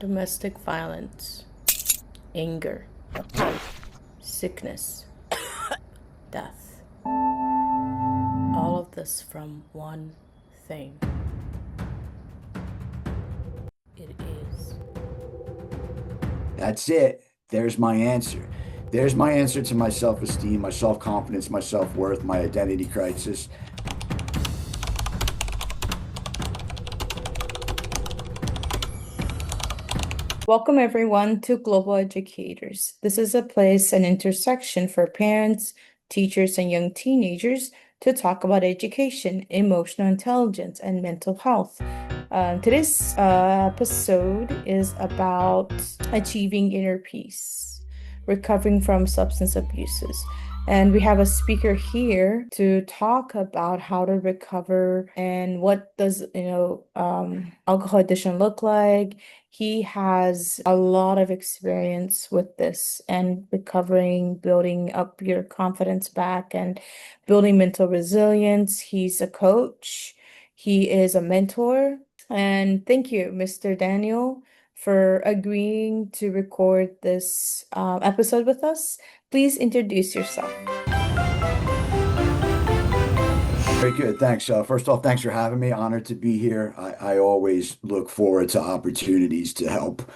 domestic violence, anger, sickness, death. All of this from one thing. It is. That's it. There's my answer. There's my answer to my self-esteem, my self-confidence, my self-worth, my identity crisis. Welcome, everyone, to Global Educators. This is a place, an intersection for parents, teachers, and young teenagers to talk about education, emotional intelligence, and mental health. Today's episode is about achieving inner peace, recovering from substance abuses. And we have a speaker here to talk about how to recover and what does, alcohol addiction look like. He has a lot of experience with this and recovering, building up your confidence back and building mental resilience. He's a coach. He is a mentor. And thank you, Mr. Daniel, for agreeing to record this episode with us. Please introduce yourself. Very good. Thanks. First off, thanks for having me. Honored to be here. I always look forward to opportunities to help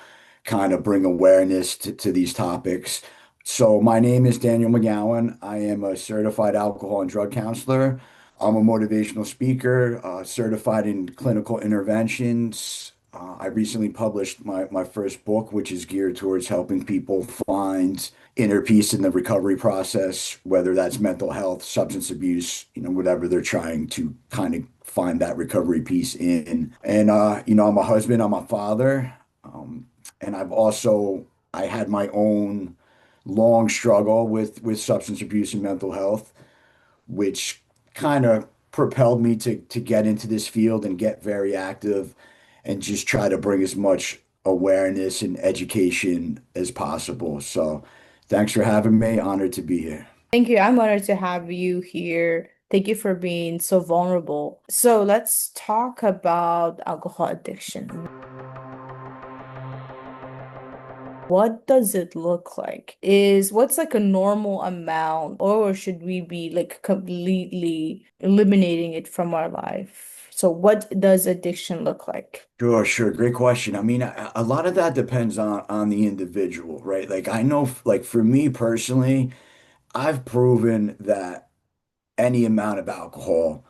kind of bring awareness to these topics. So my name is Daniel McGowan. I am a certified alcohol and drug counselor. I'm a motivational speaker, certified in clinical interventions. I recently published my first book, which is geared towards helping people find inner peace in the recovery process, whether that's mental health, substance abuse, whatever they're trying to kind of find that recovery piece in. And I'm a husband, I'm a father, and I had my own long struggle with substance abuse and mental health, which kind of propelled me to get into this field and get very active and just try to bring as much awareness and education as possible. So thanks for having me. Honored to be here. Thank you. I'm honored to have you here. Thank you for being so vulnerable. So let's talk about alcohol addiction. What does it look like? What's like a normal amount, or should we be like completely eliminating it from our life? So what does addiction look like? Sure, sure. Great question. I mean, a lot of that depends on the individual, right? Like I know, like for me personally, I've proven that any amount of alcohol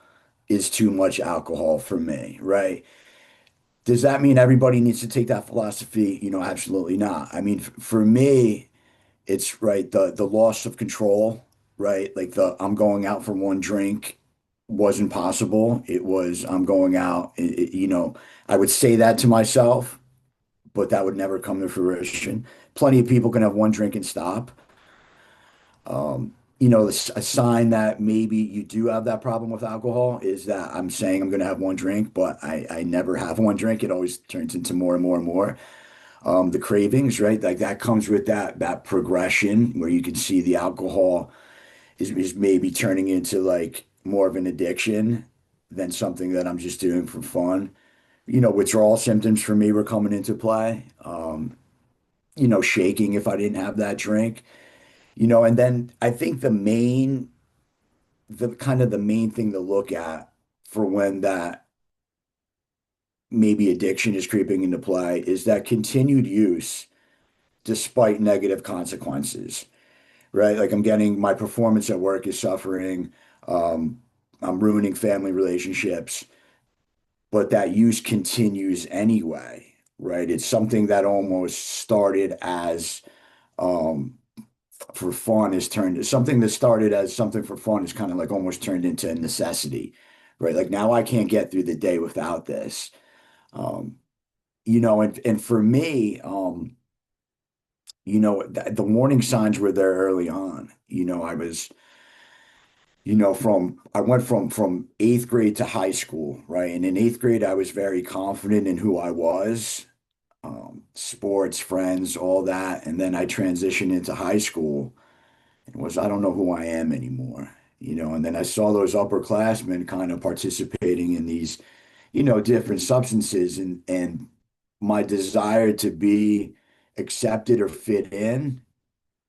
is too much alcohol for me, right? Does that mean everybody needs to take that philosophy? Absolutely not. I mean, for me, it's right, the loss of control, right? Like the I'm going out for one drink wasn't possible. It was I'm going out, I would say that to myself, but that would never come to fruition. Plenty of people can have one drink and stop. A sign that maybe you do have that problem with alcohol is that I'm saying I'm going to have one drink, but I never have one drink. It always turns into more and more and more. The cravings, right? Like that comes with that progression where you can see the alcohol is maybe turning into like more of an addiction than something that I'm just doing for fun. Withdrawal symptoms for me were coming into play. Shaking if I didn't have that drink. And then I think the main thing to look at for when that maybe addiction is creeping into play is that continued use despite negative consequences, right? Like I'm getting my performance at work is suffering. Um, I'm ruining family relationships, but that use continues anyway, right? It's something that almost started as um, for fun is turned something that started as something for fun is kind of like almost turned into a necessity, right? Like now I can't get through the day without this. Um, and for me, the warning signs were there early on. I went from eighth grade to high school, right? And in eighth grade, I was very confident in who I was, sports, friends, all that. And then I transitioned into high school and I don't know who I am anymore, and then I saw those upperclassmen kind of participating in these, different substances and my desire to be accepted or fit in,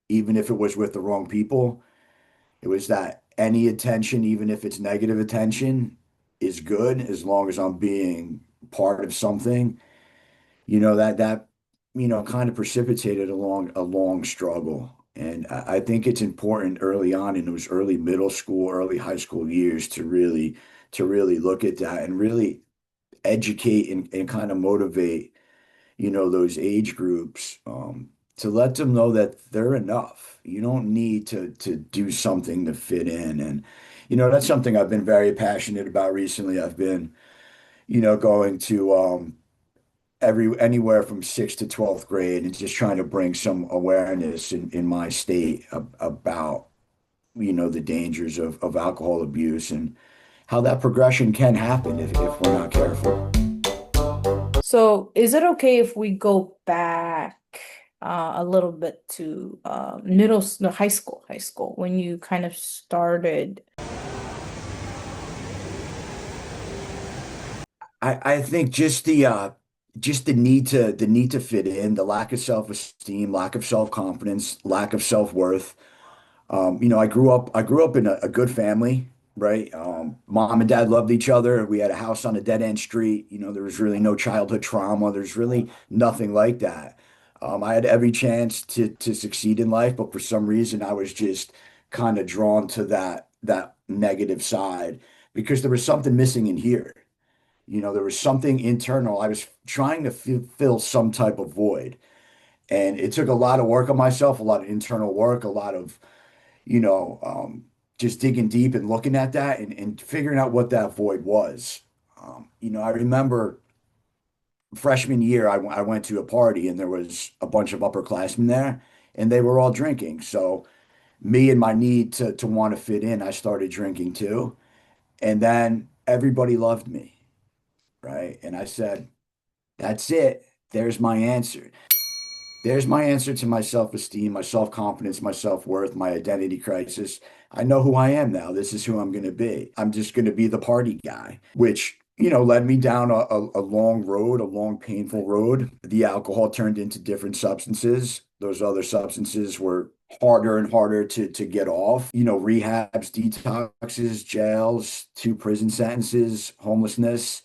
even if it was with the wrong people. It was that any attention, even if it's negative attention, is good as long as I'm being part of something. That kind of precipitated along a long struggle. And I think it's important early on in those early middle school, early high school years to really look at that and really educate and kind of motivate, those age groups, to let them know that they're enough. You don't need to do something to fit in. And, that's something I've been very passionate about recently. I've been, going to anywhere from 6th to 12th grade and just trying to bring some awareness in my state about, the dangers of alcohol abuse and how that progression can happen if we're not careful. So, is it okay if we go back a little bit to no, high school, when you kind of started? I think just the need to fit in, the lack of self-esteem, lack of self-confidence, lack of self-worth. I grew up in a good family, right? Mom and dad loved each other. We had a house on a dead-end street. There was really no childhood trauma. There's really nothing like that. I had every chance to succeed in life, but for some reason I was just kind of drawn to that negative side because there was something missing in here. There was something internal. I was trying to fill some type of void. And it took a lot of work on myself, a lot of internal work, a lot of, you know, um, just digging deep and looking at that and figuring out what that void was. I remember freshman year, I went to a party and there was a bunch of upperclassmen there and they were all drinking. So me and my need to want to fit in, I started drinking too. And then everybody loved me, right? And I said, that's it. There's my answer. There's my answer to my self-esteem, my self-confidence, my self-worth, my identity crisis. I know who I am now. This is who I'm going to be. I'm just going to be the party guy, which, led me down a long road, a long, painful road. The alcohol turned into different substances. Those other substances were harder and harder to get off. Rehabs, detoxes, jails, 2 prison sentences, homelessness,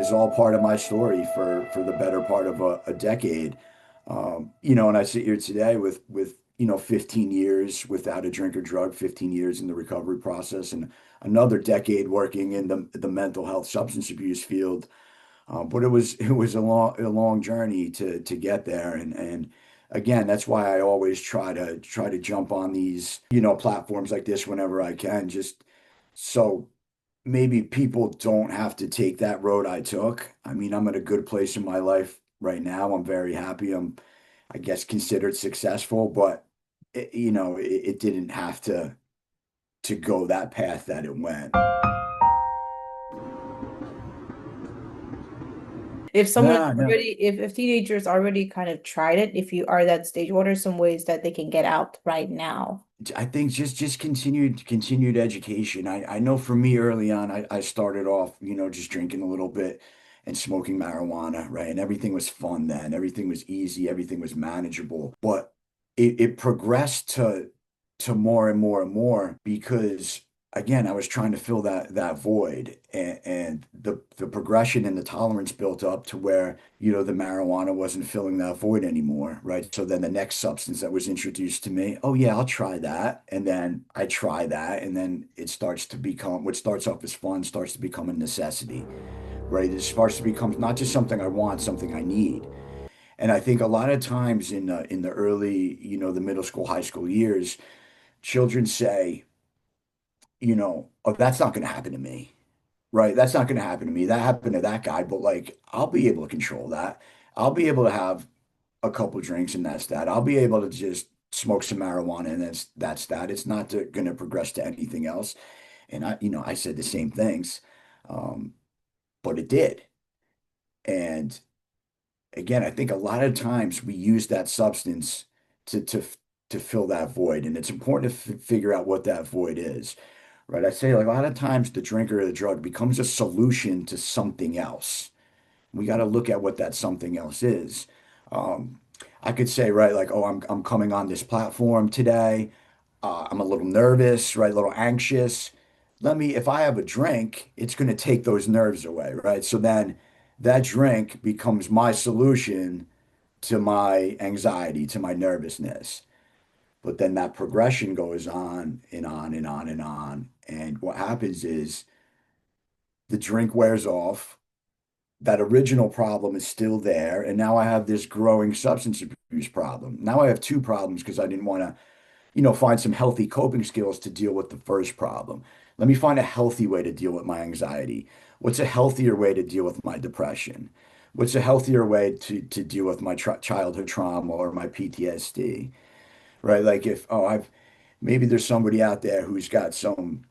is all part of my story for the better part of a decade. And I sit here today with 15 years without a drink or drug, 15 years in the recovery process, and another decade working in the mental health substance abuse field. But it was a long journey to get there, and again, that's why I always try to jump on these platforms like this whenever I can, just so maybe people don't have to take that road I took. I mean, I'm at a good place in my life right now. I'm very happy. I guess, considered successful, but it didn't have to go that path that it went. If someone No, no. already, if teenagers already kind of tried it, if you are at that stage, what are some ways that they can get out right now? I think just continued education. I know for me early on, I started off, just drinking a little bit and smoking marijuana, right? And everything was fun then. Everything was easy, everything was manageable. But it progressed to more and more and more because again, I was trying to fill that void, and the progression and the tolerance built up to where, the marijuana wasn't filling that void anymore, right? So then the next substance that was introduced to me, oh yeah, I'll try that. And then I try that, and then it starts to become what starts off as fun starts to become a necessity, right? It starts to become not just something I want, something I need. And I think a lot of times in the early, the middle school, high school years, children say, oh, that's not going to happen to me. Right. That's not going to happen to me. That happened to that guy, but like I'll be able to control that. I'll be able to have a couple drinks and that's that. I'll be able to just smoke some marijuana and that's that. It's not going to progress to anything else. And I said the same things, um, but it did. And again, I think a lot of times we use that substance to to to fill that void, and it's important to f figure out what that void is. Right. I say like a lot of times the drink or the drug becomes a solution to something else. We got to look at what that something else is. Um, I could say, right, like, oh, I'm coming on this platform today. I'm a little nervous, right, a little anxious. If I have a drink, it's going to take those nerves away, right? So then that drink becomes my solution to my anxiety, to my nervousness. But then that progression goes on and on and on and on. And what happens is the drink wears off. That original problem is still there. And now I have this growing substance abuse problem. Now I have two problems because I didn't want to, find some healthy coping skills to deal with the first problem. Let me find a healthy way to deal with my anxiety. What's a healthier way to deal with my depression? What's a healthier way to deal with my childhood trauma or my PTSD? Right? Like if, oh, I've maybe there's somebody out there who's got some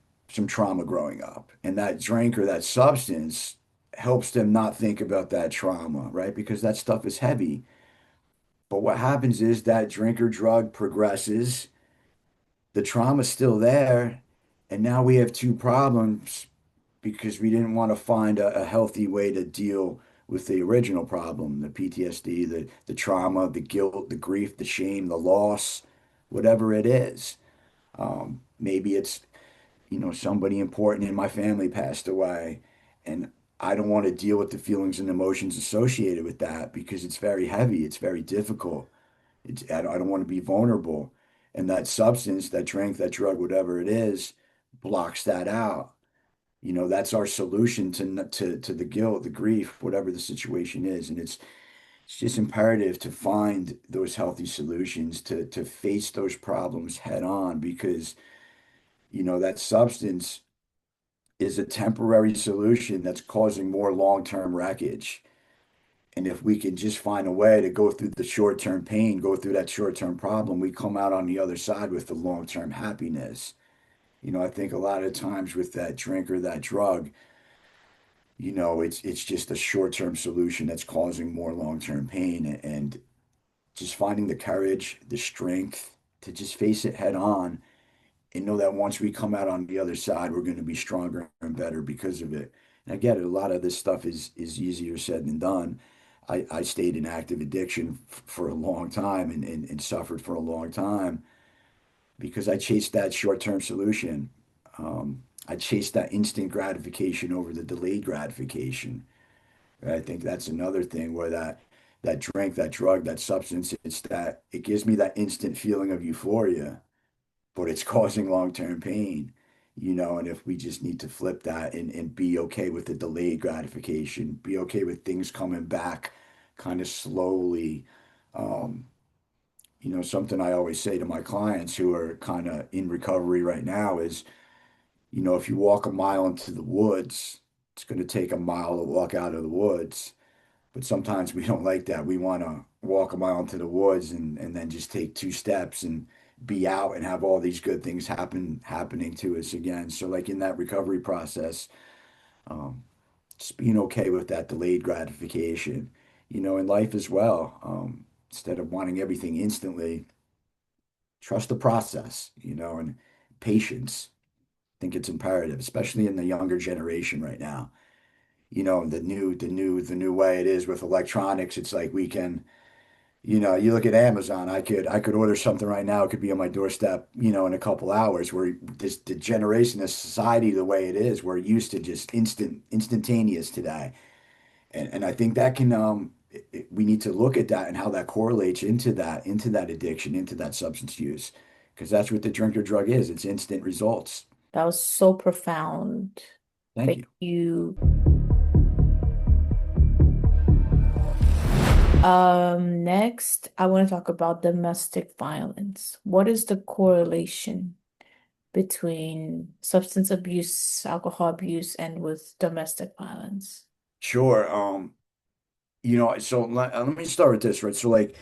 trauma growing up, and that drink or that substance helps them not think about that trauma, right? Because that stuff is heavy. But what happens is that drink or drug progresses, the trauma's still there, and now we have two problems because we didn't want to find a healthy way to deal with the original problem, the PTSD, the trauma, the guilt, the grief, the shame, the loss, whatever it is. Maybe it's, somebody important in my family passed away, and I don't want to deal with the feelings and emotions associated with that because it's very heavy, it's very difficult. I don't want to be vulnerable. And that substance, that drink, that drug, whatever it is, blocks that out. That's our solution to the guilt, the grief, whatever the situation is. And it's just imperative to find those healthy solutions to face those problems head on because, that substance is a temporary solution that's causing more long-term wreckage. And if we can just find a way to go through the short-term pain, go through that short-term problem, we come out on the other side with the long-term happiness. I think a lot of times with that drink or that drug, it's just a short-term solution that's causing more long-term pain. And just finding the courage, the strength to just face it head on and know that once we come out on the other side, we're going to be stronger and better because of it. And I get it. A lot of this stuff is easier said than done. I stayed in active addiction for a long time and suffered for a long time because I chased that short-term solution. I chased that instant gratification over the delayed gratification. I think that's another thing where that drink, that drug, that substance, it gives me that instant feeling of euphoria, but it's causing long-term pain, and if we just need to flip that and be okay with the delayed gratification, be okay with things coming back kind of slowly. Um, Something I always say to my clients who are kind of in recovery right now is, if you walk a mile into the woods, it's going to take a mile to walk out of the woods. But sometimes we don't like that. We want to walk a mile into the woods and then just take two steps and be out and have all these good things happening to us again. So like in that recovery process, um, just being okay with that delayed gratification, in life as well. Instead of wanting everything instantly, trust the process, and patience. I think it's imperative, especially in the younger generation right now. The new way it is with electronics. It's like we can, you look at Amazon, I could order something right now. It could be on my doorstep, in a couple hours. Where this the generation, this society, the way it is, we're used to just instantaneous today. And I think that can we need to look at that and how that correlates into that addiction, into that substance use. Because that's what the drink or drug is. It's instant results. That was so profound. Thank Thank you. you. Next, I want to talk about domestic violence. What is the correlation between substance abuse, alcohol abuse, and with domestic violence? Sure. So let me start with this, right? So like,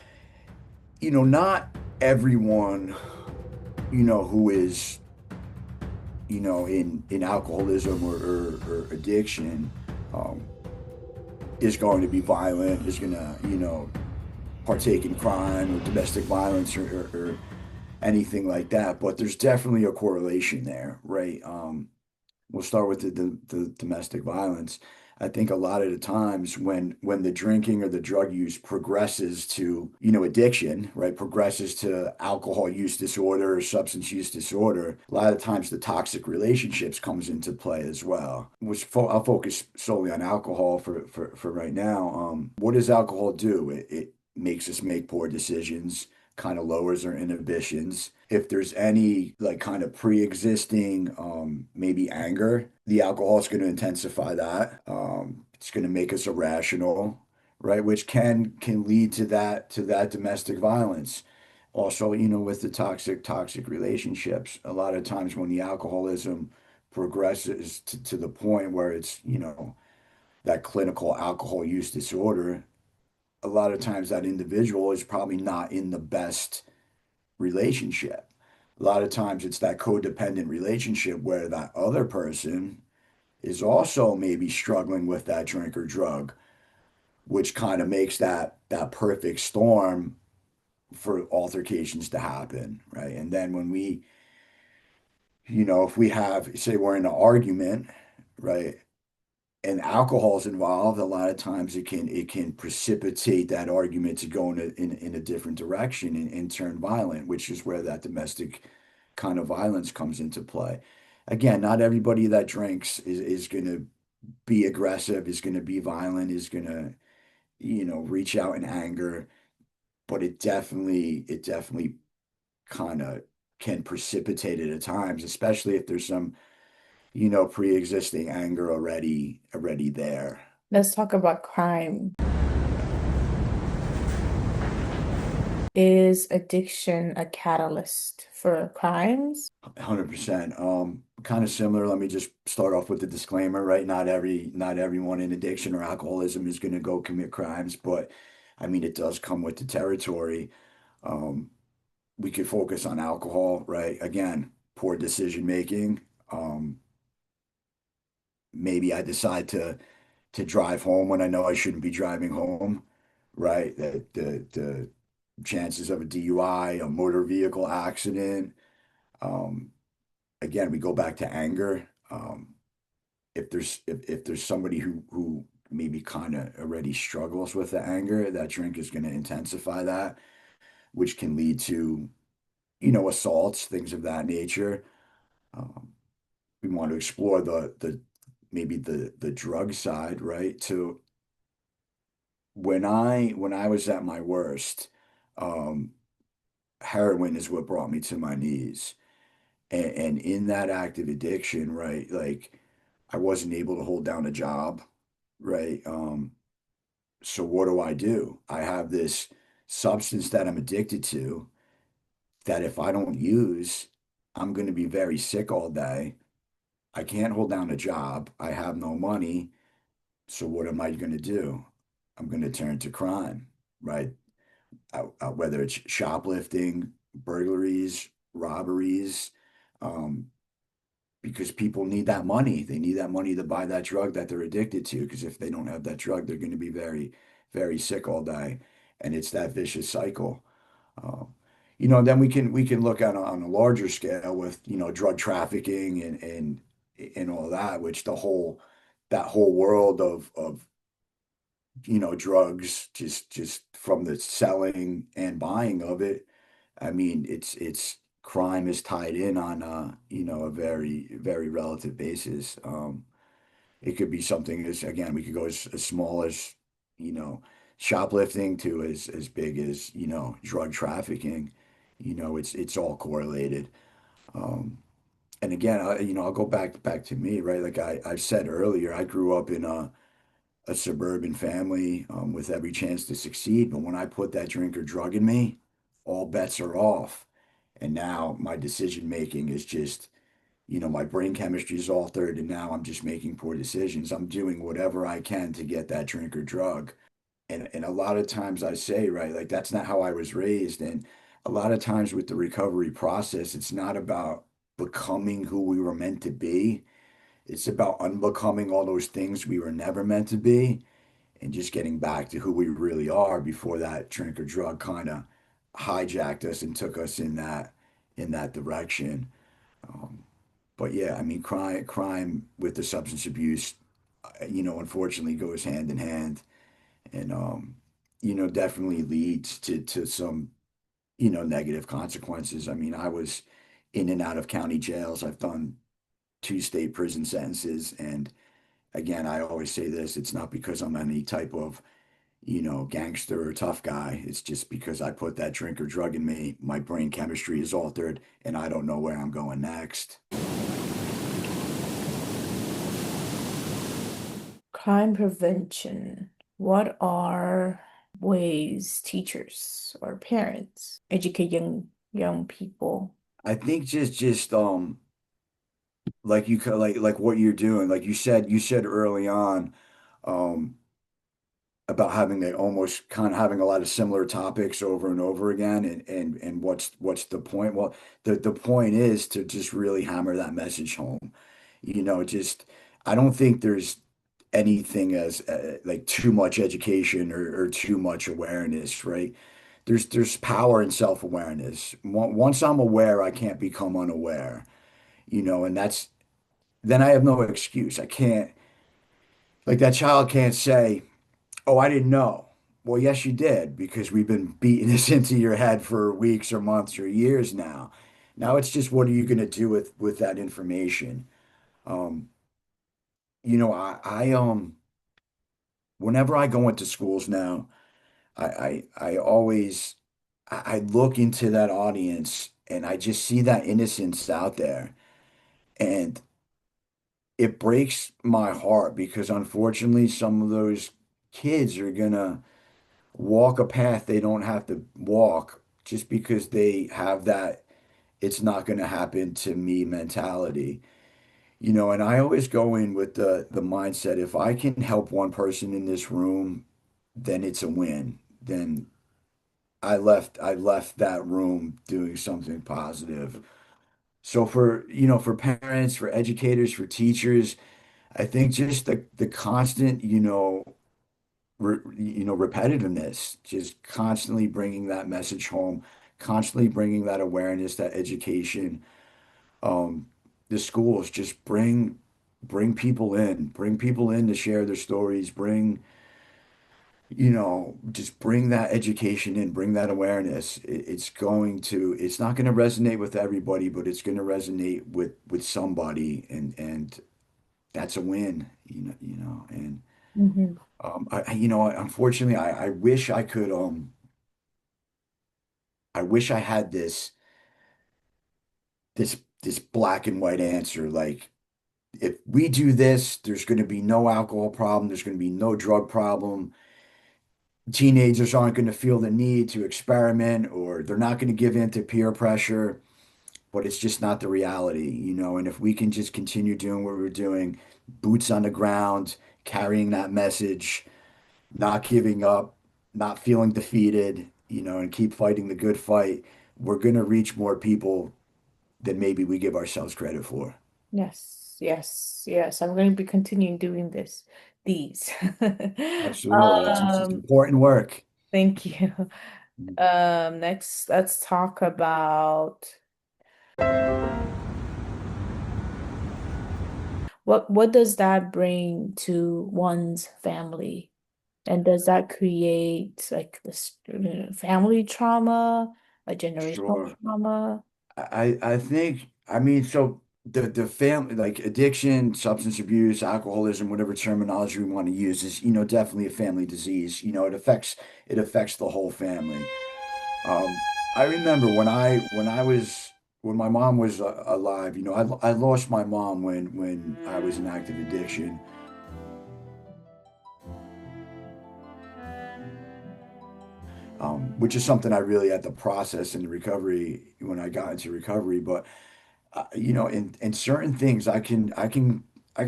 not everyone, who is, in alcoholism or addiction, um, is going to be violent, is going to, partake in crime or domestic violence or anything like that. But there's definitely a correlation there, right? We'll start with the domestic violence. I think a lot of the times when the drinking or the drug use progresses to, addiction, right, progresses to alcohol use disorder or substance use disorder, a lot of times the toxic relationships comes into play as well. I'll focus solely on alcohol for right now. What does alcohol do? It makes us make poor decisions, kind of lowers our inhibitions. If there's any like kind of pre-existing maybe anger, the alcohol is going to intensify that. It's going to make us irrational, right? Which can lead to that domestic violence. Also, with the toxic relationships, a lot of times when the alcoholism progresses to the point where it's, that clinical alcohol use disorder, a lot of times that individual is probably not in the best relationship. A lot of times it's that codependent relationship where that other person is also maybe struggling with that drink or drug, which kind of makes that perfect storm for altercations to happen, right? And then when if we have, say we're in an argument, right, and alcohol's involved, a lot of times it can precipitate that argument to go in a different direction and turn violent, which is where that domestic kind of violence comes into play. Again, not everybody that drinks is going to be aggressive, is going to be violent, is going to, reach out in anger, but it definitely kind of can precipitate it at times, especially if there's some, pre-existing anger already there. Let's talk about crime. Is addiction a catalyst for crimes? 100%. Kind of similar. Let me just start off with the disclaimer, right? Not everyone in addiction or alcoholism is going to go commit crimes, but I mean, it does come with the territory. Um, we could focus on alcohol, right? Again, poor decision making. Um, Maybe I decide to drive home when I know I shouldn't be driving home, right? The chances of a DUI, a motor vehicle accident. Um, Again, we go back to anger. If there's somebody who maybe kind of already struggles with the anger, that drink is going to intensify that, which can lead to, assaults, things of that nature. Um, we want to explore the maybe the drug side, right? To when I was at my worst, um, heroin is what brought me to my knees. And in that active addiction, right, like I wasn't able to hold down a job, right? So what do? I have this substance that I'm addicted to that if I don't use, I'm going to be very sick all day. I can't hold down a job. I have no money. So what am I going to do? I'm going to turn to crime, right? Whether it's shoplifting, burglaries, robberies, um, because people need that money. They need that money to buy that drug that they're addicted to. Because if they don't have that drug, they're going to be very, very sick all day, and it's that vicious cycle. Um, then we can look at on a larger scale with drug trafficking and all that, which that whole world of drugs, just from the selling and buying of it. I mean, it's crime is tied in on a very, very relative basis. It could be something as, again, we could go as small as, you know, shoplifting to as big as, drug trafficking. It's all correlated. Um, and again, I'll go back to me, right? Like I said earlier, I grew up in a suburban family with every chance to succeed. But when I put that drink or drug in me, all bets are off. And now my decision making is just, my brain chemistry is altered. And now I'm just making poor decisions. I'm doing whatever I can to get that drink or drug. And a lot of times I say, right, like that's not how I was raised. And a lot of times with the recovery process, it's not about becoming who we were meant to be. It's about unbecoming all those things we were never meant to be and just getting back to who we really are before that drink or drug kind of hijacked us and took us in that direction. Um, but yeah, I mean, crime with the substance abuse unfortunately goes hand in hand and, definitely leads to some, negative consequences. I mean, I was in and out of county jails. I've done two state prison sentences. And again, I always say this, it's not because I'm any type of, gangster or tough guy. It's just because I put that drink or drug in me, my brain chemistry is altered, and I don't know where I'm going next. Crime prevention. What are ways teachers or parents educate young people? I think just like like what you're doing, like you said early on, um about having a almost kind of having a lot of similar topics over and over again, and what's the point? Well, the point is to just really hammer that message home. Just I don't think there's anything as like too much education or too much awareness, right? There's power in self-awareness. Once I'm aware, I can't become unaware, and that's then I have no excuse. I can't, like, that child can't say, "Oh, I didn't know." Well, yes, you did, because we've been beating this into your head for weeks or months or years now. Now it's just what are you going to do with that information? Um, whenever I go into schools now, I always I look into that audience and I just see that innocence out there, and it breaks my heart because unfortunately some of those kids are gonna walk a path they don't have to walk just because they have that it's not going to happen to me mentality. And I always go in with the mindset, if I can help one person in this room, then it's a win. Then I left that room doing something positive. So for parents, for educators, for teachers, I think just the constant, repetitiveness, just constantly bringing that message home, constantly bringing that awareness, that education. Um, the schools just bring people in to share their stories, just bring that education in, bring that awareness. It's not going to resonate with everybody, but it's going to resonate with somebody, and that's a win, and Mhm. unfortunately, I wish I had this black and white answer. Like, if we do this, there's going to be no alcohol problem, there's going to be no drug problem. Teenagers aren't going to feel the need to experiment, or they're not going to give in to peer pressure, but it's just not the reality. And if we can just continue doing what we're doing, boots on the ground, carrying that message, not giving up, not feeling defeated, and keep fighting the good fight, we're going to reach more people than maybe we give ourselves credit for. Yes, yes, yes. I'm going to be continuing doing these. Absolutely. It's Um, important work. Thank you. Next, let's talk about what does that bring to one's family? And does that create like this family trauma, a generational Sure. trauma? I think, I mean, so the family, like addiction, substance abuse, alcoholism, whatever terminology we want to use, is, definitely a family disease. It affects the whole family. I remember when my mom was alive, I lost my mom when I was in active addiction, which is something I really had to process in recovery when I got into recovery. But in certain things, I can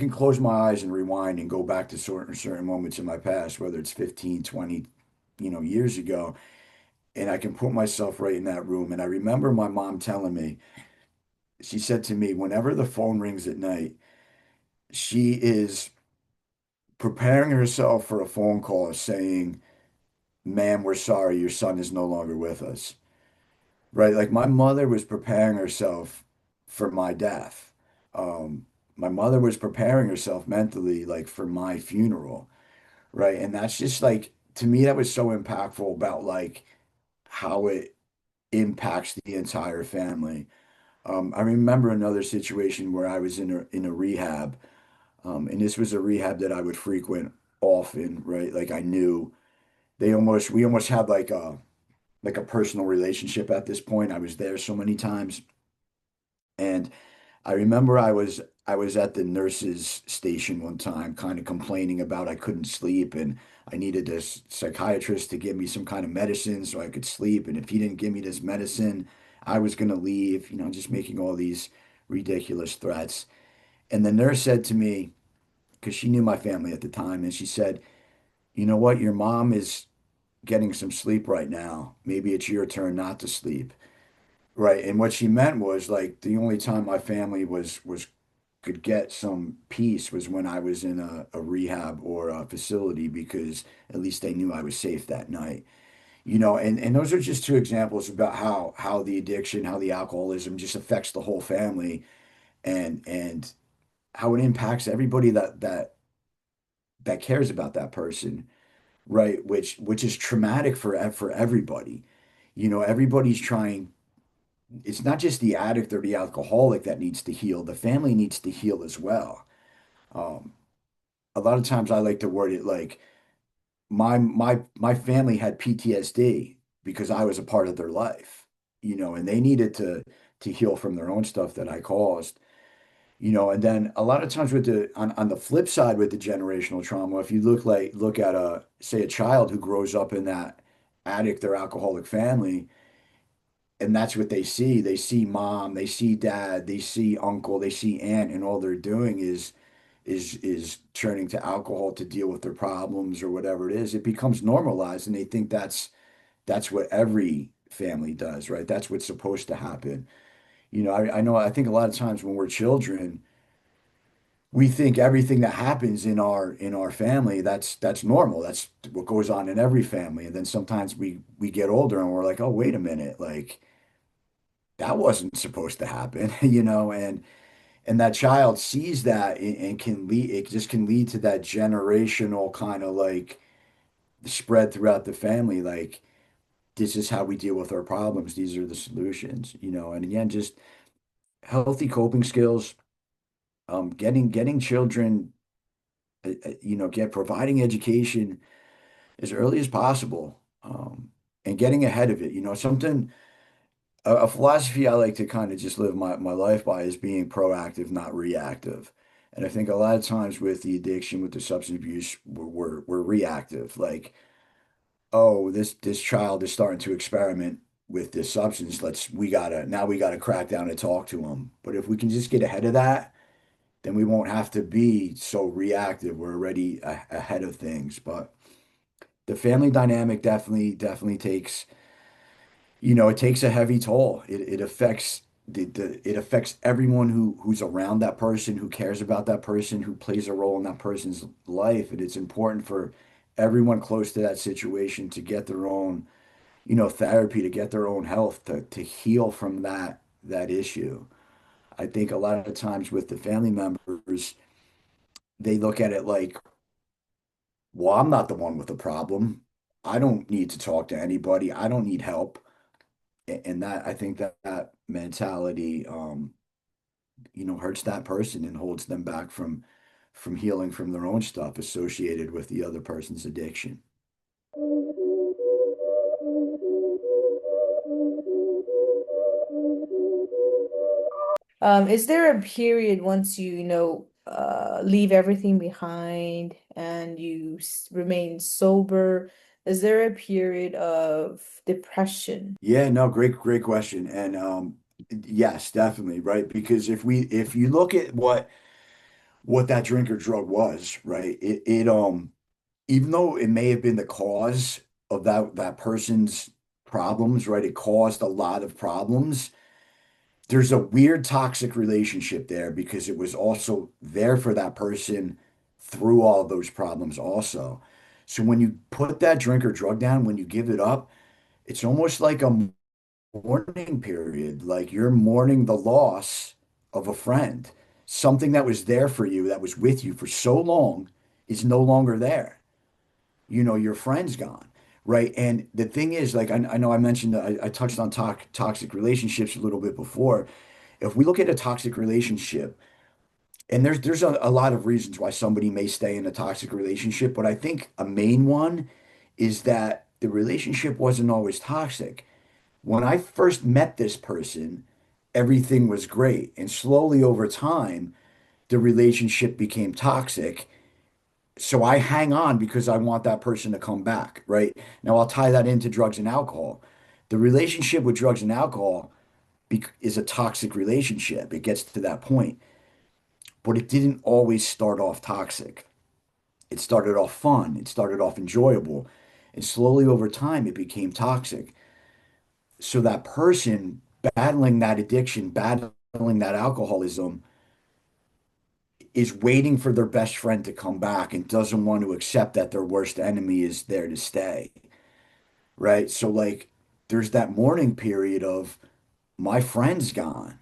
close my eyes and rewind and go back to certain moments in my past, whether it's 15, 20, years ago, and I can put myself right in that room. And I remember my mom telling me, she said to me, whenever the phone rings at night, she is preparing herself for a phone call saying, "Ma'am, we're sorry, your son is no longer with us." Right? Like, my mother was preparing herself for my death. Um, my mother was preparing herself mentally like for my funeral, right? And that's just like to me that was so impactful about like how it impacts the entire family. I remember another situation where I was in a rehab, and this was a rehab that I would frequent often, right? Like I knew we almost had like a personal relationship at this point. I was there so many times, and I remember I was at the nurse's station one time, kind of complaining about I couldn't sleep and I needed this psychiatrist to give me some kind of medicine so I could sleep. And if he didn't give me this medicine, I was gonna leave, just making all these ridiculous threats. And the nurse said to me, because she knew my family at the time, and she said, "You know what? Your mom is getting some sleep right now. Maybe it's your turn not to sleep." Right. And what she meant was like the only time my family was could get some peace was when I was in a rehab or a facility because at least they knew I was safe that night. And those are just two examples about how the addiction, how the alcoholism just affects the whole family and how it impacts everybody that cares about that person, right? Which is traumatic for everybody. Everybody's trying. It's not just the addict or the alcoholic that needs to heal. The family needs to heal as well. Um, a lot of times I like to word it like my family had PTSD because I was a part of their life, and they needed to heal from their own stuff that I caused, and then a lot of times with on the flip side with the generational trauma, if you look at say a child who grows up in that addict or alcoholic family, and that's what they see. They see mom, they see dad, they see uncle, they see aunt, and all they're doing is turning to alcohol to deal with their problems or whatever it is. It becomes normalized, and they think that's what every family does, right? That's what's supposed to happen. I know I think a lot of times when we're children, we think everything that happens in our family, that's normal. That's what goes on in every family. And then sometimes we get older and we're like, oh, wait a minute, like that wasn't supposed to happen, and that child sees that and can lead, it just can lead to that generational kind of like spread throughout the family. Like, this is how we deal with our problems. These are the solutions, and again, just healthy coping skills, getting children, get providing education as early as possible, and getting ahead of it. Something a philosophy I like to kind of just live my life by is being proactive, not reactive. And I think a lot of times with the addiction, with the substance abuse, we're reactive. Like, oh, this child is starting to experiment with this substance. We gotta crack down and talk to them. But if we can just get ahead of that, then we won't have to be so reactive. We're already ahead of things. But the family dynamic definitely it takes a heavy toll. It affects it affects everyone who's around that person, who cares about that person, who plays a role in that person's life. And it's important for everyone close to that situation to get their own, therapy, to get their own health, to heal from that issue. I think a lot of times with the family members, they look at it like, well, I'm not the one with the problem. I don't need to talk to anybody. I don't need help. And that I think that mentality hurts that person and holds them back from healing from their own stuff associated with the other person's addiction. Is there a period once leave everything behind and remain sober? Is there a period of depression? Yeah, no, great question. And yes, definitely, right? Because if you look at what that drink or drug was, right? It even though it may have been the cause of that person's problems, right? It caused a lot of problems. There's a weird toxic relationship there because it was also there for that person through all of those problems also. So when you put that drink or drug down, when you give it up, it's almost like a mourning period, like you're mourning the loss of a friend, something that was there for you, that was with you for so long, is no longer there. Your friend's gone, right? And the thing is, like, I know I mentioned, I touched on toxic relationships a little bit before. If we look at a toxic relationship, and there's a lot of reasons why somebody may stay in a toxic relationship, but I think a main one is that the relationship wasn't always toxic. When I first met this person, everything was great. And slowly over time, the relationship became toxic. So I hang on because I want that person to come back, right? Now I'll tie that into drugs and alcohol. The relationship with drugs and alcohol is a toxic relationship. It gets to that point, but it didn't always start off toxic. It started off fun, it started off enjoyable, and slowly over time it became toxic. So that person battling that addiction, battling that alcoholism, is waiting for their best friend to come back and doesn't want to accept that their worst enemy is there to stay, right? So like there's that mourning period of my friend's gone.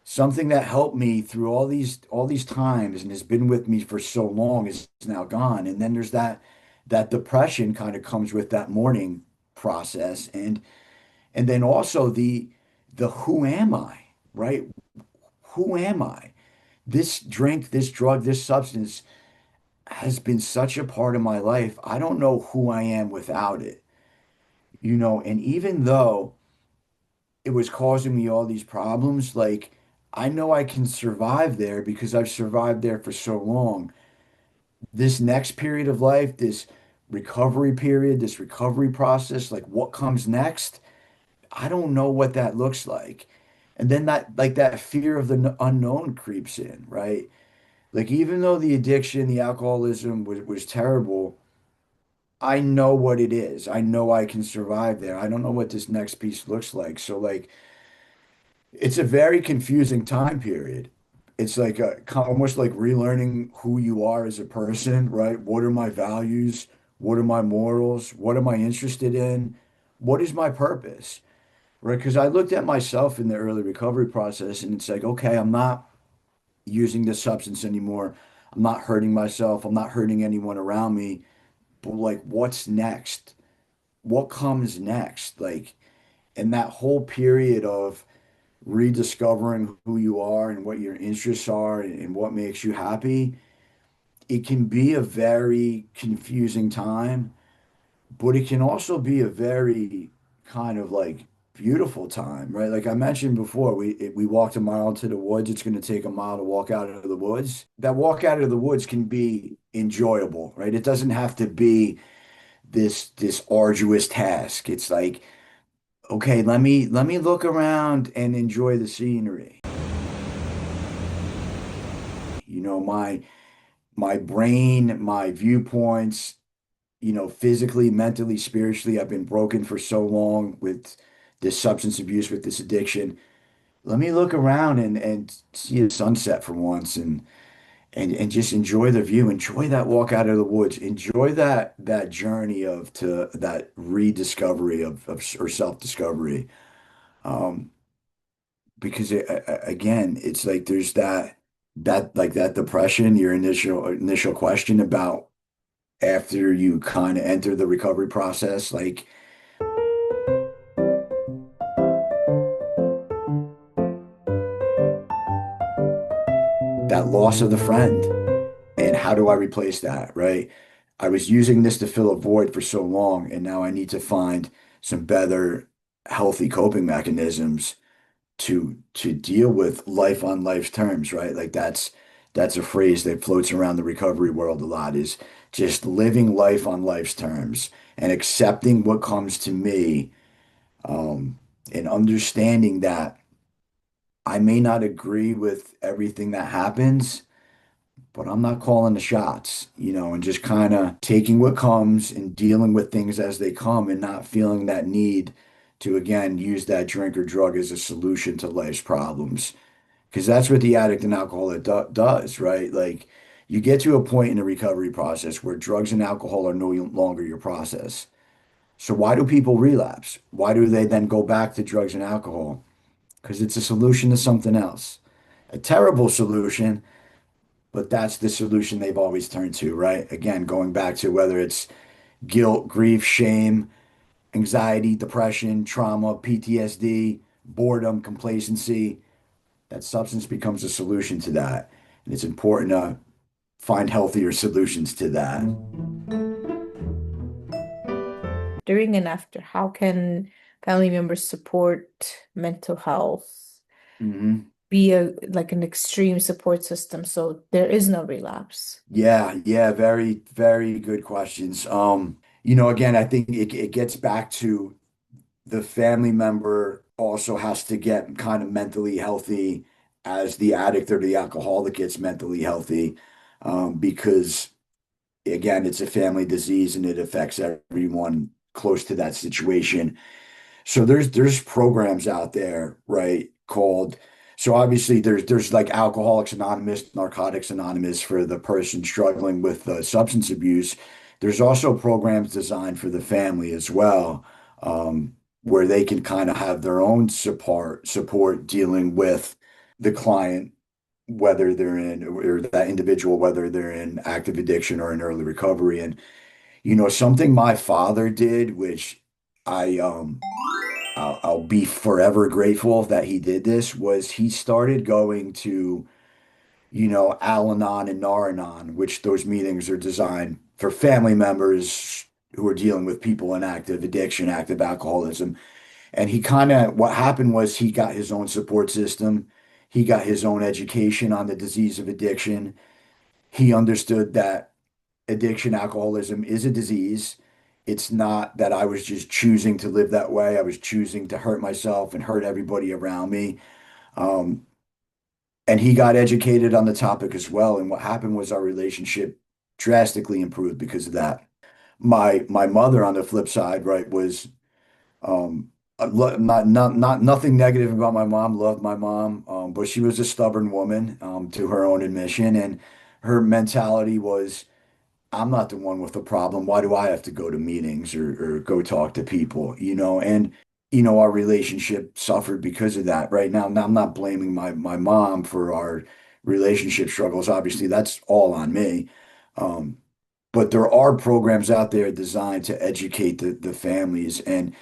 Something that helped me through all these times and has been with me for so long is now gone. And then there's that depression kind of comes with that mourning process. And then also the who am I, right? Who am I? This drink, this drug, this substance has been such a part of my life. I don't know who I am without it, and even though it was causing me all these problems, like I know I can survive there because I've survived there for so long. This next period of life, this recovery period, this recovery process, like what comes next, I don't know what that looks like. And then that fear of the unknown creeps in, right? Like even though the addiction, the alcoholism was terrible, I know what it is. I know I can survive there. I don't know what this next piece looks like. So like it's a very confusing time period. It's like almost like relearning who you are as a person, right? What are my values? What are my morals? What am I interested in? What is my purpose? Right? Because I looked at myself in the early recovery process and it's like, okay, I'm not using this substance anymore. I'm not hurting myself. I'm not hurting anyone around me. But like, what's next? What comes next? Like, and that whole period of rediscovering who you are and what your interests are and what makes you happy, it can be a very confusing time, but it can also be a very kind of like beautiful time, right? Like I mentioned before, we walked a mile into the woods. It's going to take a mile to walk out of the woods. That walk out of the woods can be enjoyable, right? It doesn't have to be this arduous task. It's like, okay, let me look around and enjoy the scenery. My brain, my viewpoints, physically, mentally, spiritually, I've been broken for so long with this substance abuse, with this addiction. Let me look around and see a sunset for once and just enjoy the view, enjoy that walk out of the woods, enjoy that journey of to that rediscovery of or self-discovery. Um, because again, it's like there's that depression, your initial question about after you kind of enter the recovery process, like that loss of the friend. And how do I replace that, right? I was using this to fill a void for so long, and now I need to find some better, healthy coping mechanisms to deal with life on life's terms, right? Like that's a phrase that floats around the recovery world a lot, is just living life on life's terms and accepting what comes to me, um, and understanding that I may not agree with everything that happens, but I'm not calling the shots, and just kind of taking what comes and dealing with things as they come and not feeling that need to, again, use that drink or drug as a solution to life's problems. Because that's what the addict and alcoholic does, right? Like you get to a point in the recovery process where drugs and alcohol are no longer your process. So why do people relapse? Why do they then go back to drugs and alcohol? Because it's a solution to something else. a terrible solution, but that's the solution they've always turned to, right? Again, going back to whether it's guilt, grief, shame, anxiety, depression, trauma, PTSD, boredom, complacency, that substance becomes a solution to that. And it's important to find healthier solutions to that. During and after, how can family members support mental health? Hmm. Be a like an extreme support system so there is no relapse. Yeah, yeah, very, very good questions. Again, I think it gets back to the family member also has to get kind of mentally healthy as the addict or the alcoholic gets mentally healthy, because again, it's a family disease and it affects everyone close to that situation. So there's programs out there, right, called so obviously there's like Alcoholics Anonymous, Narcotics Anonymous for the person struggling with substance abuse. There's also programs designed for the family as well, where they can kind of have their own support dealing with the client, whether they're in or that individual, whether they're in active addiction or in early recovery. And something my father did, which I I'll be forever grateful that he did this, was he started going to, Al-Anon and Nar-Anon, which those meetings are designed for family members who are dealing with people in active addiction, active alcoholism. And what happened was he got his own support system. He got his own education on the disease of addiction. He understood that addiction, alcoholism is a disease. It's not that I was just choosing to live that way. I was choosing to hurt myself and hurt everybody around me. Um, and he got educated on the topic as well. And what happened was our relationship drastically improved because of that. My mother, on the flip side, right, was nothing negative about my mom. Loved my mom, but she was a stubborn woman, to her own admission, and her mentality was, I'm not the one with the problem. Why do I have to go to meetings or go talk to people, And, our relationship suffered because of that. Right now, I'm not blaming my mom for our relationship struggles. Obviously, that's all on me. Um, but there are programs out there designed to educate the families. And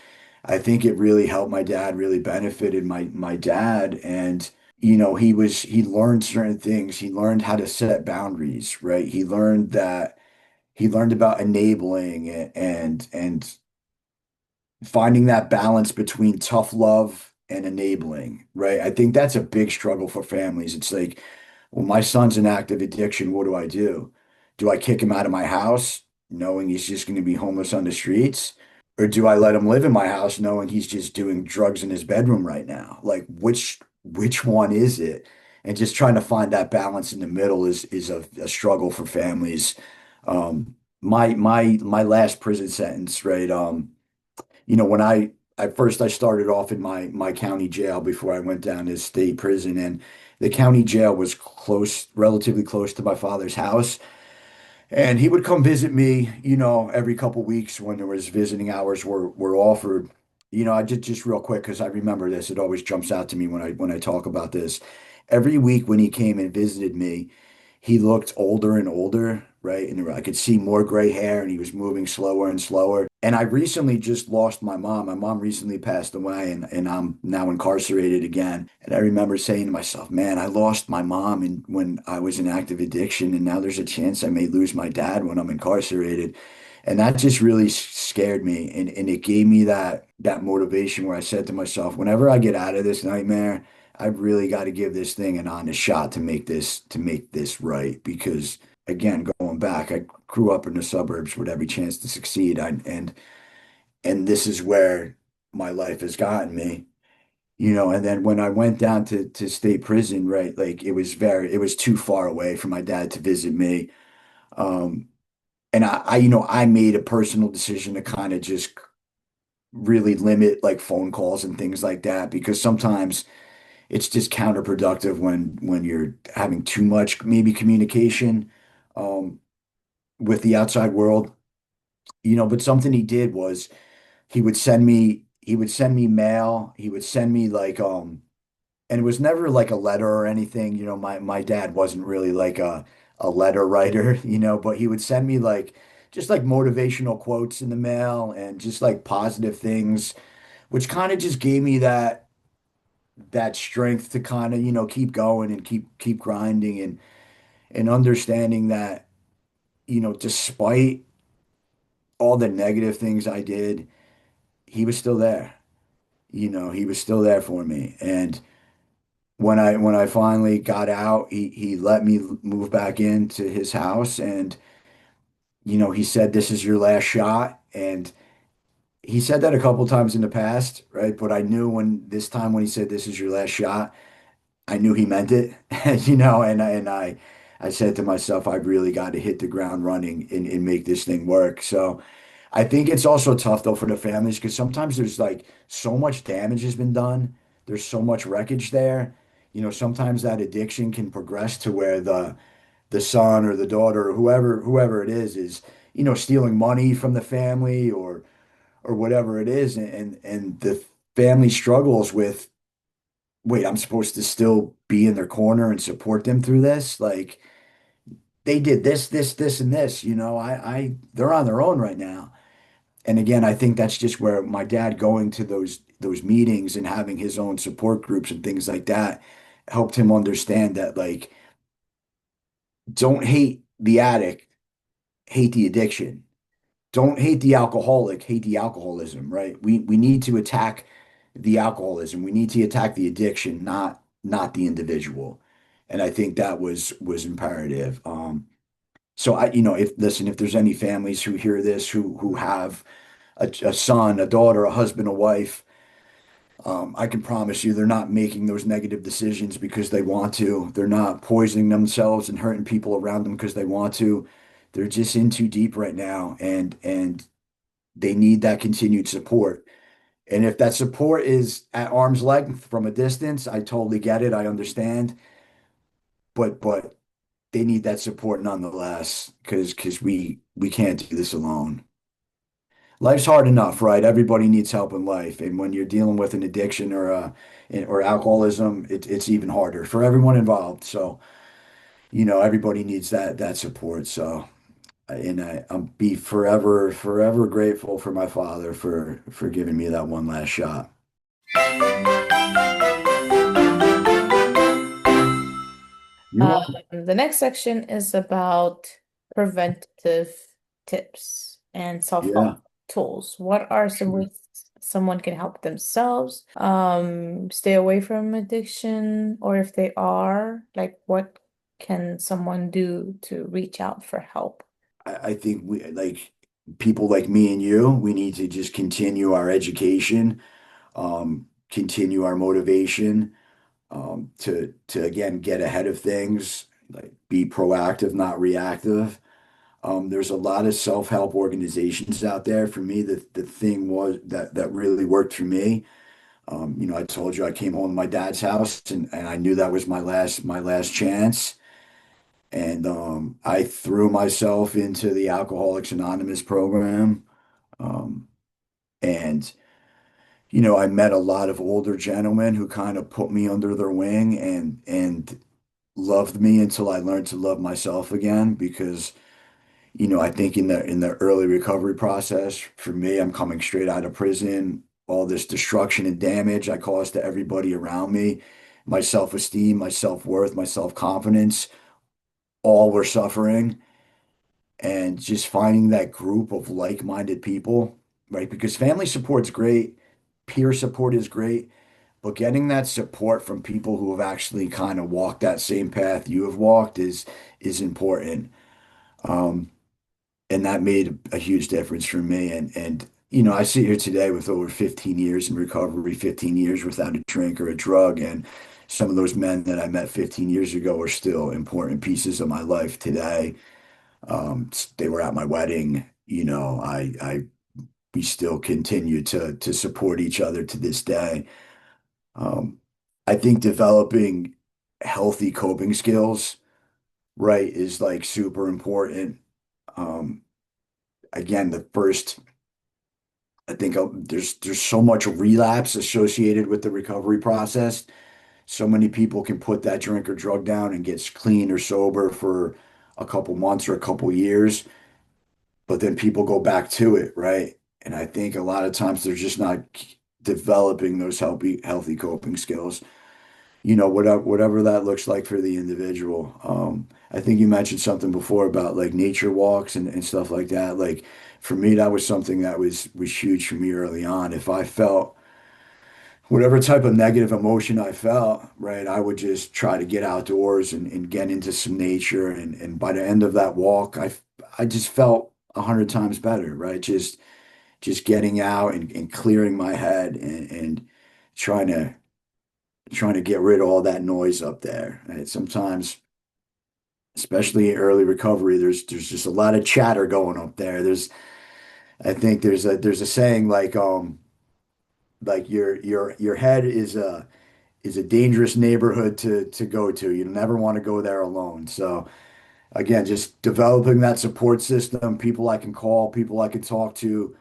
I think it really helped my dad, really benefited my dad. And, he learned certain things. He learned how to set boundaries, right? He learned about enabling and finding that balance between tough love and enabling, right? I think that's a big struggle for families. It's like, well, my son's in active addiction. What do I do? Do I kick him out of my house, knowing he's just going to be homeless on the streets? Or do I let him live in my house, knowing he's just doing drugs in his bedroom right now? Like, which one is it? And just trying to find that balance in the middle is a struggle for families. My last prison sentence, right? When I started off in my county jail before I went down to state prison, and the county jail was relatively close to my father's house. And he would come visit me, every couple weeks when there was visiting hours were offered. I just real quick because I remember this. It always jumps out to me when I talk about this. Every week when he came and visited me, he looked older and older, right? And I could see more gray hair and he was moving slower and slower. And I recently just lost my mom. My mom recently passed away and I'm now incarcerated again. And I remember saying to myself, man, I lost my mom when I was in active addiction, and now there's a chance I may lose my dad when I'm incarcerated. And that just really scared me. And it gave me that motivation where I said to myself, whenever I get out of this nightmare, I've really got to give this thing an honest shot to make this right. Because again, going back, I grew up in the suburbs with every chance to succeed. And this is where my life has gotten me. And then when I went down to state prison, right, like it was too far away for my dad to visit me. Um, and I made a personal decision to kind of just really limit like phone calls and things like that, because sometimes it's just counterproductive when you're having too much maybe communication um, with the outside world. But something he did was he would send me mail. He would send me like and it was never like a letter or anything. My dad wasn't really like a letter writer, but he would send me like just like motivational quotes in the mail and just like positive things, which kind of just gave me that strength to kind of, keep going and keep grinding and understanding that, despite all the negative things I did, he was still there. He was still there for me. And when I finally got out, he let me move back into his house, and he said, "This is your last shot." And he said that a couple times in the past, right? But I knew when this time when he said, "This is your last shot," I knew he meant it, and I said to myself, I've really got to hit the ground running and make this thing work. So I think it's also tough though for the families because sometimes there's like so much damage has been done. There's so much wreckage there. Sometimes that addiction can progress to where the son or the daughter or whoever it is, stealing money from the family or whatever it is, and the family struggles with, wait, I'm supposed to still be in their corner and support them through this? Like they did this, and this, they're on their own right now. And again, I think that's just where my dad going to those meetings and having his own support groups and things like that helped him understand that like don't hate the addict, hate the addiction. Don't hate the alcoholic, hate the alcoholism, right? We need to attack the alcoholism. We need to attack the addiction, not the individual. And I think that was imperative. So if there's any families who hear this who have a son, a daughter, a husband, a wife, I can promise you they're not making those negative decisions because they want to. They're not poisoning themselves and hurting people around them because they want to. They're just in too deep right now, and they need that continued support. And if that support is at arm's length from a distance, I totally get it. I understand. But they need that support nonetheless because we can't do this alone. Life's hard enough, right? Everybody needs help in life. And when you're dealing with an addiction or alcoholism, it's even harder for everyone involved. So, everybody needs that support. So and I'm be forever grateful for my father for giving me that one last shot. You're Um, welcome. the next section is about preventative tips and self-help Yeah. tools. What are some Sure. ways someone can help themselves, stay away from addiction, or if they are, like what can someone do to reach out for help? I think we like people like me and you, we need to just continue our education, continue our motivation, to again get ahead of things, like be proactive, not reactive. There's a lot of self-help organizations out there. For me, the thing was that really worked for me. I told you I came home to my dad's house and I knew that was my last chance. And I threw myself into the Alcoholics Anonymous program. Um, and I met a lot of older gentlemen who kind of put me under their wing and loved me until I learned to love myself again because I think in the early recovery process for me, I'm coming straight out of prison, all this destruction and damage I caused to everybody around me, my self-esteem, my self-worth, my self-confidence, all were suffering. And just finding that group of like-minded people, right? Because family support's great, peer support is great, but getting that support from people who have actually kind of walked that same path you have walked is important. Um, and that made a huge difference for me. And I sit here today with over 15 years in recovery, 15 years without a drink or a drug, and some of those men that I met 15 years ago are still important pieces of my life today. They were at my wedding. We still continue to support each other to this day. Um, I think developing healthy coping skills, right, is like super important. Um, Again, the first, I think there's so much relapse associated with the recovery process. So many people can put that drink or drug down and get clean or sober for a couple months or a couple years, but then people go back to it, right? And I think a lot of times they're just not developing those healthy coping skills, whatever that looks like for the individual. I think you mentioned something before about like nature walks and stuff like that. Like for me, that was something that was huge for me early on. If I felt whatever type of negative emotion I felt, right, I would just try to get outdoors and get into some nature. And by the end of that walk, I just felt 100 times better, right? Just getting out and clearing my head and trying to trying to get rid of all that noise up there. Right? Sometimes, especially in early recovery, there's just a lot of chatter going up there. I think there's a saying like your head is a dangerous neighborhood to go to. You never want to go there alone. So again, just developing that support system, people I can call, people I can talk to,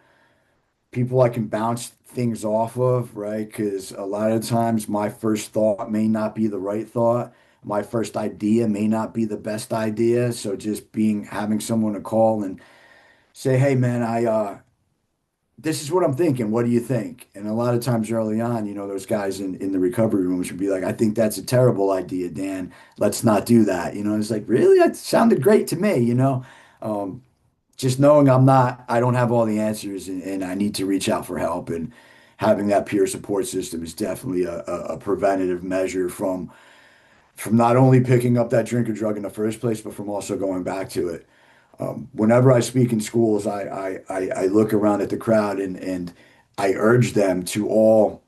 people I can bounce things off of, right? Because a lot of times my first thought may not be the right thought. My first idea may not be the best idea. So just having someone to call and say, hey man, this is what I'm thinking. What do you think? And a lot of times early on, those guys in the recovery rooms would be like, I think that's a terrible idea, Dan. Let's not do that. It's like, really? That sounded great to me. Um, just knowing I don't have all the answers and I need to reach out for help and having that peer support system is definitely a preventative measure from not only picking up that drink or drug in the first place, but from also going back to it. Whenever I speak in schools, I look around at the crowd and I urge them to all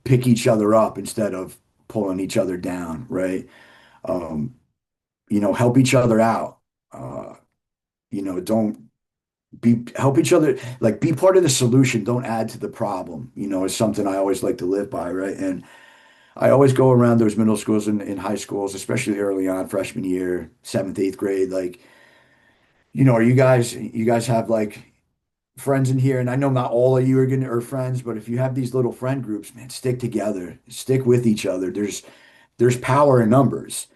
pick each other up instead of pulling each other down, right? Um, help each other out. Don't help each other, like be part of the solution, don't add to the problem, is something I always like to live by, right? And I always go around those middle schools and in high schools, especially early on, freshman year, seventh, eighth grade, like, are you guys have like friends in here, and I know not all of you are friends, but if you have these little friend groups, man, stick together, stick with each other. There's power in numbers,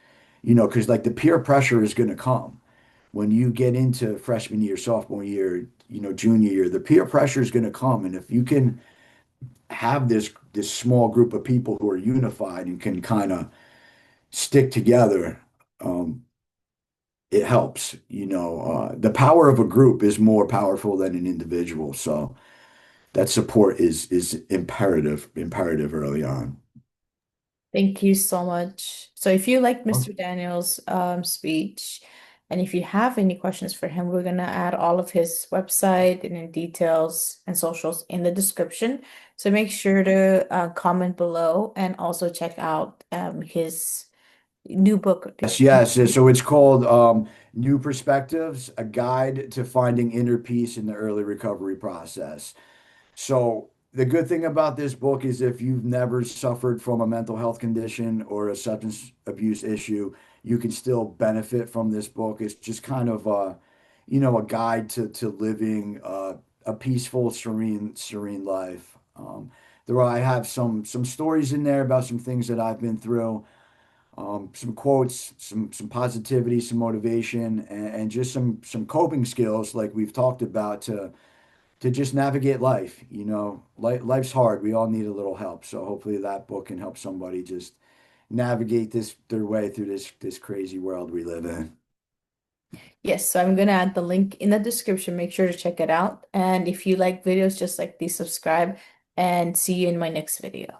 because like the peer pressure is going to come when you get into freshman year, sophomore year, junior year. The peer pressure is going to come, and if you can have this small group of people who are unified and can kind of stick together, um, it helps. The power of a group is more powerful than an individual. So that support is imperative early on. Thank you so much. So if you like Mr. Daniel's speech, and if you have any questions for him, we're gonna add all of his website and the details and socials in the description. So make sure to comment below and also check out his new book. Yes, yes. So it's called New Perspectives, a guide to finding inner peace in the early recovery process. So the good thing about this book is if you've never suffered from a mental health condition or a substance abuse issue, you can still benefit from this book. It's just kind of a guide to living a peaceful, serene life. I have some stories in there about some things that I've been through, some quotes, some positivity, some motivation, and just some coping skills like we've talked about to just navigate life. Life's hard. We all need a little help. So hopefully that book can help somebody just navigate their way through this crazy world we live in. Yes, so I'm gonna add the link in the description. Make sure to check it out. And if you like videos just like these, subscribe and see you in my next video.